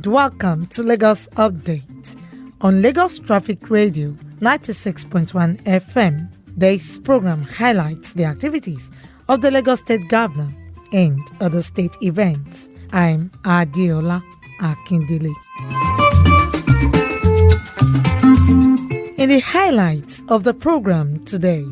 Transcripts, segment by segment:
welcome to Lagos Update on Lagos Traffic Radio 96.1 FM. This program highlights the activities of the Lagos State Governor and other state events. I'm Adeola Akindele. In the highlights of the program today,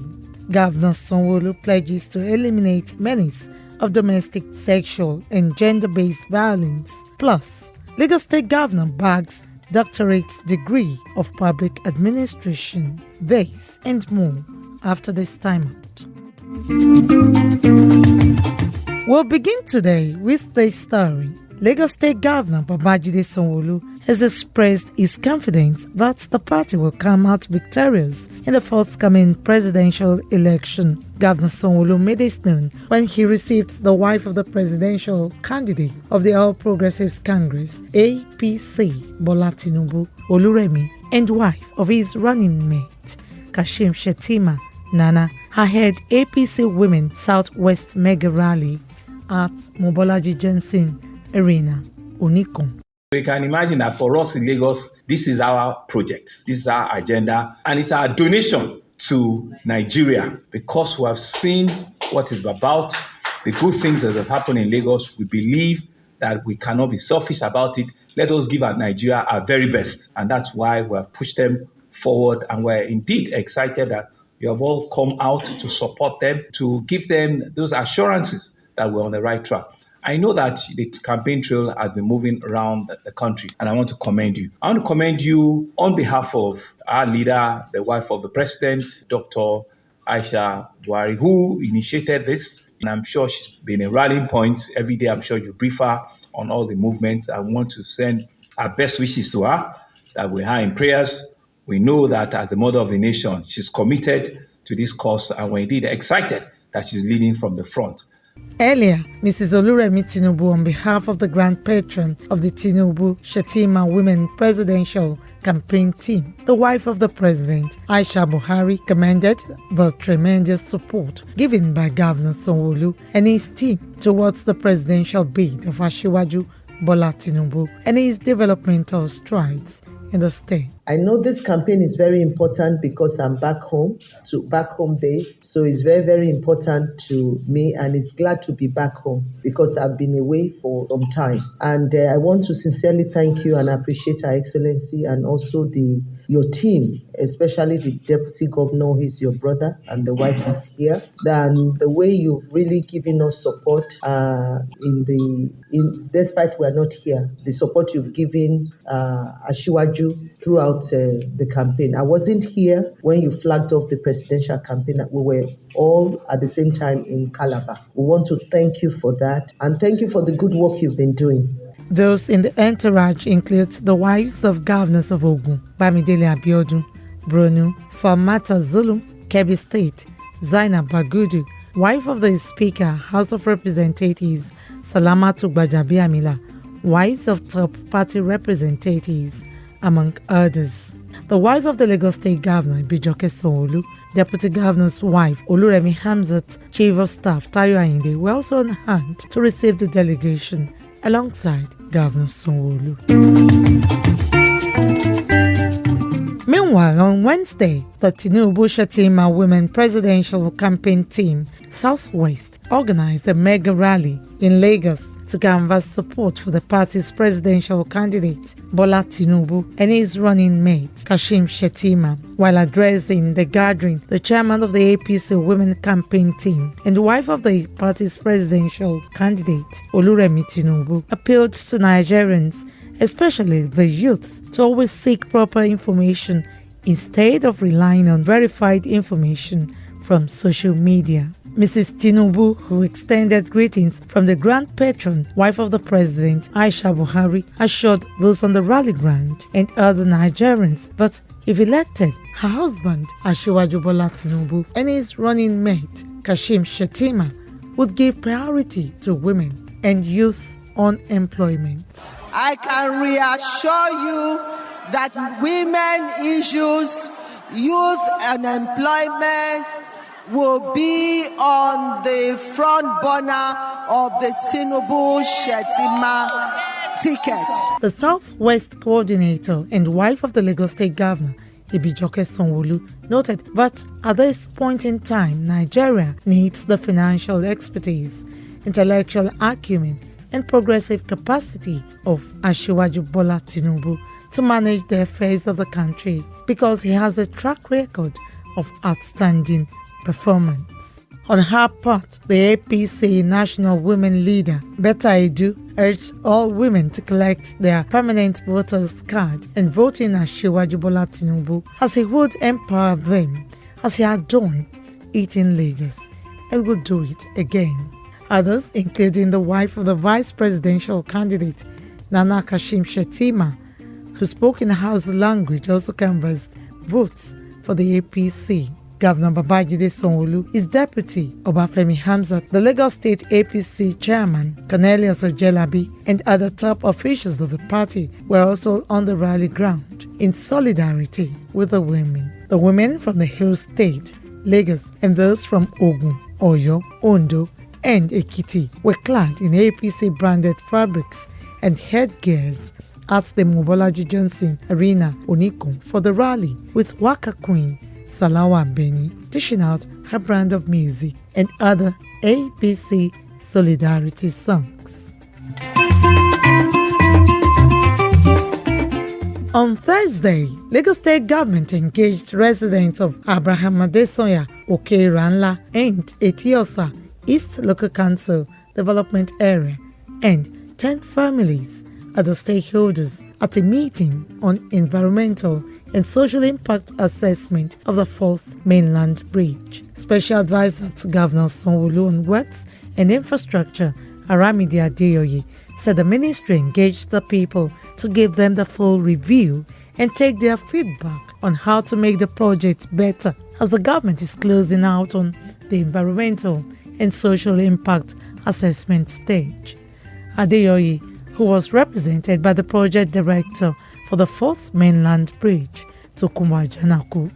Governor Sanwo-Olu pledges to eliminate menace of domestic, sexual and gender-based violence. Plus, Lagos State Governor bags doctorate degree of public administration. This and more after this time out. We'll begin today with this story. Lagos State Governor Babajide Sanwo-Olu has expressed his confidence that the party will come out victorious in the forthcoming presidential election. Governor Sanwo-Olu made this known when he received the wife of the presidential candidate of the All Progressives Congress, APC, Bola Tinubu Oluremi, and wife of his running mate, Kashim Shettima Nana, ahead APC Women Southwest Mega Rally at Mobolaji Johnson Arena, Onikon. We can imagine that for us in Lagos, this is our project, this is our agenda, and it's our donation to Nigeria because we have seen what it's about, the good things that have happened in Lagos. We believe that we cannot be selfish about it. Let us give our Nigeria our very best, and that's why we have pushed them forward, and we're indeed excited that you have all come out to support them, to give them those assurances that we're on the right track. I know that the campaign trail has been moving around the country, and I want to commend you. I want to commend you on behalf of our leader, the wife of the president, Dr. Aisha Buhari, who initiated this. And I'm sure she's been a rallying point. Every day, I'm sure you brief her on all the movements. I want to send our best wishes to her, that we're her in prayers. We know that as the mother of the nation, she's committed to this cause, and we're indeed excited that she's leading from the front. Earlier, Mrs. Oluremi Tinubu, on behalf of the Grand Patron of the Tinubu Shettima Women Presidential Campaign Team, the wife of the President, Aisha Buhari, commended the tremendous support given by Governor Sanwo-Olu and his team towards the presidential bid of Asiwaju Bola Tinubu and his developmental strides in the state. I know this campaign is very important because I'm back home base. So it's very, very important to me, and it's glad to be back home because I've been away for some time. And I want to sincerely thank you and appreciate Her Excellency and also your team, especially the Deputy Governor, who is your brother, and the wife is here. And the way you've really given us support despite we are not here, the support you've given Asiwaju throughout the campaign. I wasn't here when you flagged off the presidential campaign. We were all at the same time in Calabar. We want to thank you for that, and thank you for the good work you've been doing. Those in the entourage include the wives of governors of Ogun, Bamidele Abiodun, Bronu, Falmata Zulum, Kebbi State, Zainab Bagudu, wife of the Speaker, House of Representatives, Salamatu Gbajabiamila, wives of top party representatives, among others. The wife of the Lagos State Governor, Bijoke Sanwo-Olu, Deputy Governor's wife, Oluremi Hamzat, Chief of Staff, Tayo Ayinde, were also on hand to receive the delegation alongside Governor Sanwo-Olu. Meanwhile, on Wednesday, the Tinubu Shettima Women Presidential Campaign Team Southwest organized a mega rally in Lagos to canvass support for the party's presidential candidate, Bola Tinubu, and his running mate, Kashim Shettima. While addressing the gathering, the chairman of the APC Women Campaign Team and wife of the party's presidential candidate, Oluremi Tinubu, appealed to Nigerians, especially the youth, to always seek proper information instead of relying on verified information from social media. Mrs. Tinubu, who extended greetings from the Grand Patron, wife of the President, Aisha Buhari, assured those on the rally ground and other Nigerians that if elected, her husband, Asiwaju Bola Tinubu, and his running mate, Kashim Shettima, would give priority to women and youth unemployment. I can reassure you that women issues, youth unemployment will be on the front burner of the Tinubu Shettima ticket. The Southwest coordinator and wife of the Lagos State Governor, Ibijoke Sanwo-Olu, noted that at this point in time, Nigeria needs the financial expertise, intellectual acumen, and progressive capacity of Asiwaju Bola Tinubu to manage the affairs of the country because he has a track record of outstanding performance. On her part, the APC national women leader, Betta Edu, urged all women to collect their permanent voters card and vote in Asiwaju Bola Tinubu as he would empower them as he had done it in Lagos and would do it again. Others, including the wife of the vice presidential candidate, Nana Kashim Shettima, who spoke in the House language, also canvassed votes for the APC. Governor Babajide Sanwo-Olu, his deputy, Obafemi Hamzat, the Lagos State APC chairman, Cornelius Ojelabi, and other top officials of the party were also on the rally ground in solidarity with the women. The women from the Hill State, Lagos, and those from Ogun, Oyo, Ondo, and Ekiti were clad in APC-branded fabrics and headgears at the Mobolaji Johnson Arena, Oniko, for the rally, with Waka Queen Salawa Beni dishing out her brand of music and other APC solidarity songs. On Thursday, Lagos State government engaged residents of Abraham Adesoya, Oke-Ranla, and Etiosa East Local Council Development Area and 10 families at the stakeholders at a meeting on environmental and social impact assessment of the fourth mainland bridge. Special advisor to Governor Sanwo-Olu on Works and Infrastructure, Aramide Adeoye, said the ministry engaged the people to give them the full review and take their feedback on how to make the project better as the government is closing out on the environmental and social impact assessment stage. Adeoye, who was represented by the project director for the fourth mainland bridge, Tokunwa Janaku,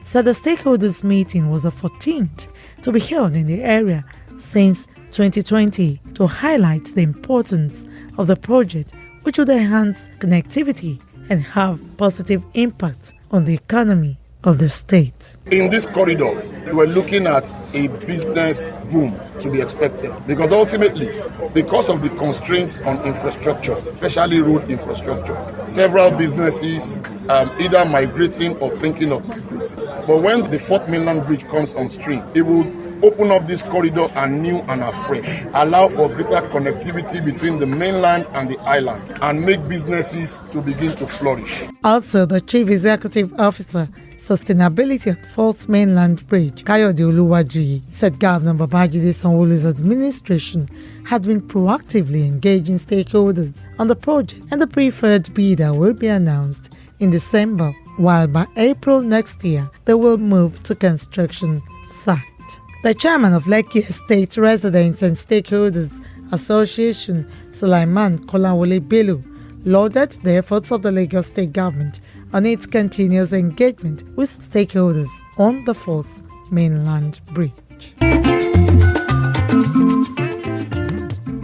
said the stakeholders meeting was the 14th to be held in the area since 2020 to highlight the importance of the project, which would enhance connectivity and have positive impact on the economy of the state. In this corridor, we were looking at a business boom to be expected because ultimately, because of the constraints on infrastructure, especially road infrastructure, several businesses either migrating or thinking of migrating. But when the fourth mainland bridge comes on stream, it will open up this corridor anew and afresh, allow for greater connectivity between the mainland and the island, and make businesses to begin to flourish. Also, the Chief Executive Officer, Sustainability at Fourth Mainland Bridge, Kayode Oluwajuyi, said Governor Babajide Sanwo-Olu's administration had been proactively engaging stakeholders on the project, and the preferred bidder will be announced in December, while by April next year, they will move to construction site. The chairman of Lekki Estate Residents and Stakeholders Association, Sulaiman Kolawole Bello, lauded the efforts of the Lagos State government on its continuous engagement with stakeholders on the fourth mainland bridge.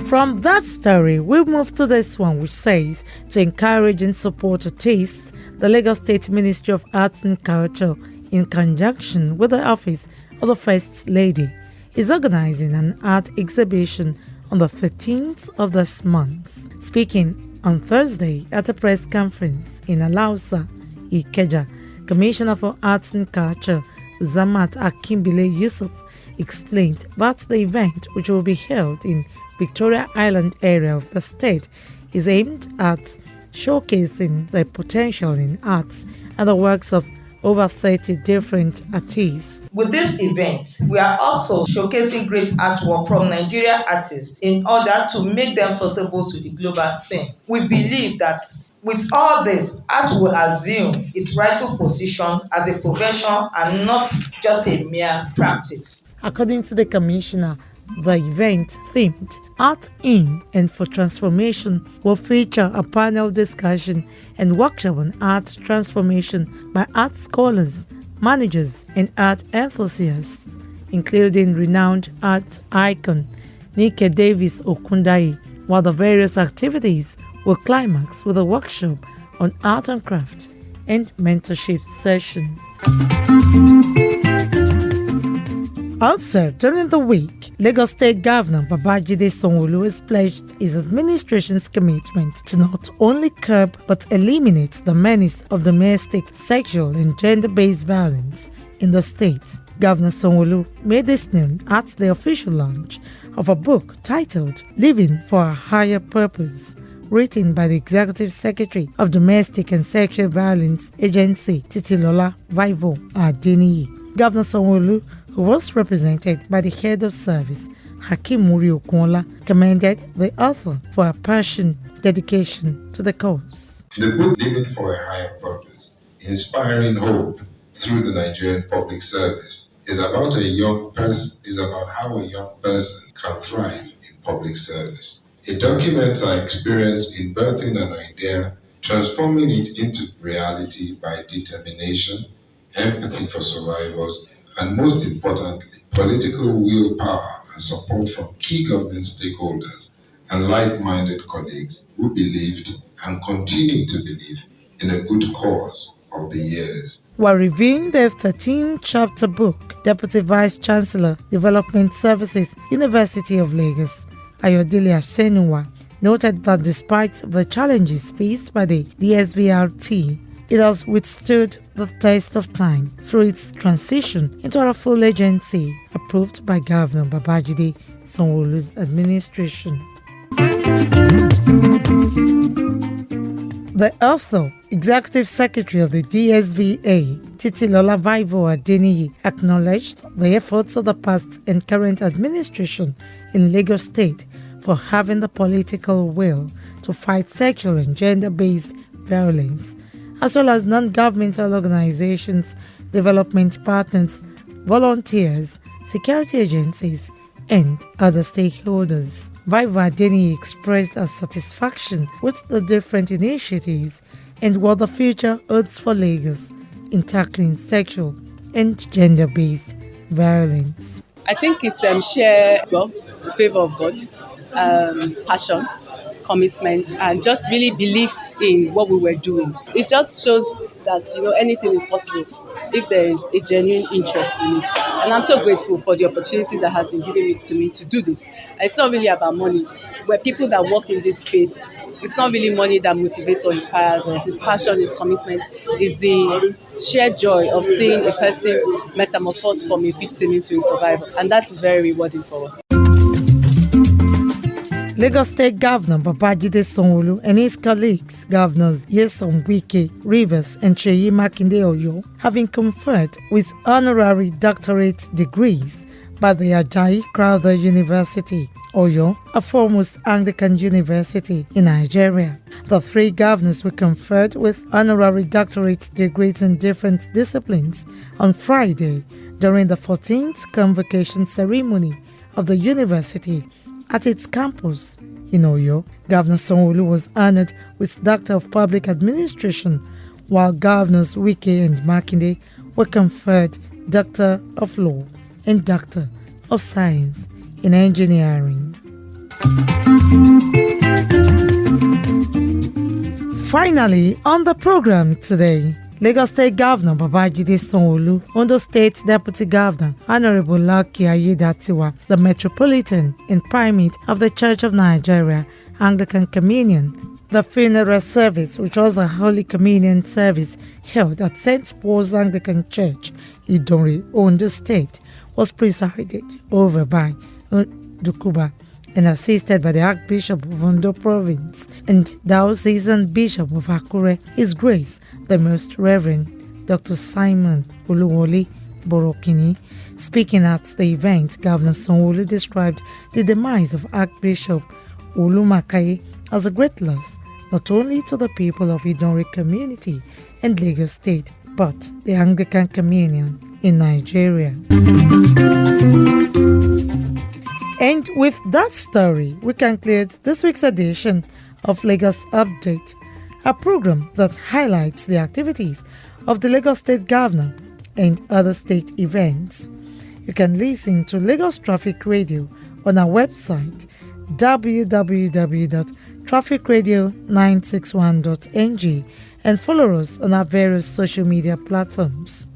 From that story, we move to this one, which says to encourage and support artists, the Lagos State Ministry of Arts and Culture, in conjunction with the Office of the First Lady, is organizing an art exhibition on the 13th of this month. Speaking on Thursday at a press conference in Alausa, Ikeja, Commissioner for Arts and Culture, Uzamat Akimbile Yusuf, explained that the event, which will be held in Victoria Island area of the state, is aimed at showcasing the potential in arts and the works of over 30 different artists. With this event, we are also showcasing great artwork from Nigerian artists in order to make them possible to the global scene. We believe that with all this, art will assume its rightful position as a profession and not just a mere practice. According to the commissioner, the event themed Art in and for Transformation will feature a panel discussion and workshop on art transformation by art scholars, managers, and art enthusiasts, including renowned art icon Nike Davis Okundayi, while the various activities will climax with a workshop on art and craft and mentorship session. Also, during the week, Lagos State Governor Babajide Sanwo-Olu has pledged his administration's commitment to not only curb but eliminate the menace of domestic, sexual and gender-based violence in the state. Governor Sanwo-Olu made this known at the official launch of a book titled Living for a Higher Purpose, written by the Executive Secretary of Domestic and Sexual Violence Agency, Titilola Vaivo Adeniyi. Governor Sanwo-Olu, who was represented by the head of service, Hakeem Muri Okunla, commended the author for her passion, dedication to the cause. The book Living for a Higher Purpose, Inspiring Hope Through the Nigerian Public Service, is about how a young person can thrive in public service. It documents our experience in birthing an idea, transforming it into reality by determination, empathy for survivors, and most importantly, political willpower and support from key government stakeholders and like-minded colleagues who believed and continue to believe in a good cause of the years. While reviewing the 13-chapter book, Deputy Vice Chancellor, Development Services, University of Lagos, Ayodele Asenuwa, noted that despite the challenges faced by the DSVRT, it has withstood the test of time through its transition into a full agency approved by Governor Babajide Sanwo-Olu's administration. The author, Executive Secretary of the DSVA, Titilola Vaivo Adeniyi, acknowledged the efforts of the past and current administration in Lagos State for having the political will to fight sexual and gender-based violence, as well as non-governmental organizations, development partners, volunteers, security agencies, and other stakeholders. Vaivo Adeniyi expressed her satisfaction with the different initiatives and what the future holds for Lagos in tackling sexual and gender-based violence. I think it's share the favor of God, passion, commitment, and just really belief in what we were doing. It just shows that anything is possible if there is a genuine interest in it. And I'm so grateful for the opportunity that has been given to me to do this. It's not really about money. We're people that work in this space. It's not really money that motivates or inspires us. It's passion, it's commitment, it's the shared joy of seeing a person metamorphose from a victim into a survivor. And that is very rewarding for us. Lagos State Governor Babajide Sanwo-Olu and his colleagues, Governors Nyesom Wike, Rivers, and Seyi Makinde Oyo, have been conferred with honorary doctorate degrees by the Ajayi Crowther University, Oyo, a foremost Anglican university in Nigeria. The three governors were conferred with honorary doctorate degrees in different disciplines on Friday during the 14th convocation ceremony of the university at its campus in Oyo. Governor Sanwo-Olu was honored with Doctor of Public Administration, while Governors Wike and Makinde were conferred Doctor of Law and Doctor of Science in Engineering. Finally, on the program today, Lagos State Governor Babajide Sanwo-Olu, Ondo State Deputy Governor Honorable Lucky Ayedatiwa, the Metropolitan and Primate of the Church of Nigeria Anglican Communion. The funeral service, which was a Holy Communion service held at St. Paul's Anglican Church, Idonre, Ondo State, was presided over by Dukuba and assisted by the Archbishop of Ondo Province and Diocesan Bishop of Akure, His Grace the Most Reverend Dr. Simon Oluwole Borokini. Speaking at the event, Governor Sanwo-Olu described the demise of Archbishop Olumakaye as a great loss, not only to the people of Idonre community and Lagos State, but the Anglican Communion in Nigeria. And with that story, we conclude this week's edition of Lagos Update, a program that highlights the activities of the Lagos State Governor and other state events. You can listen to Lagos Traffic Radio on our website www.trafficradio.com trafficradio961.ng and follow us on our various social media platforms.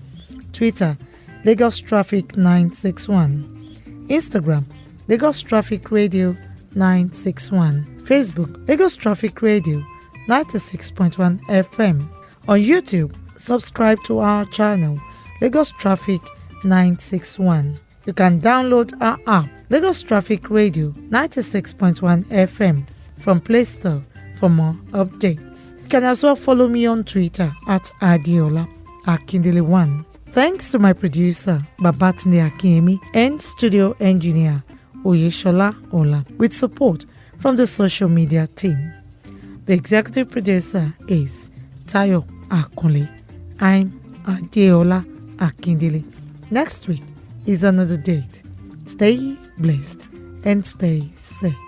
Twitter, Lagos Traffic 961. Instagram, Lagos Traffic Radio 961. Facebook, Lagos Traffic Radio 96.1 FM. On YouTube, subscribe to our channel, Lagos Traffic 961. You can download our app, Lagos Traffic Radio 96.1 FM, from Play Store for more updates. You can as well follow me on Twitter at Adiola Akindele1. Thanks to my producer, Babatunde Akinyemi, and studio engineer, Oyeshola Ola, with support from the social media team. The executive producer is Tayo Akunle. I'm Adiola Akindele. Next week is another date. Stay blessed and stay safe.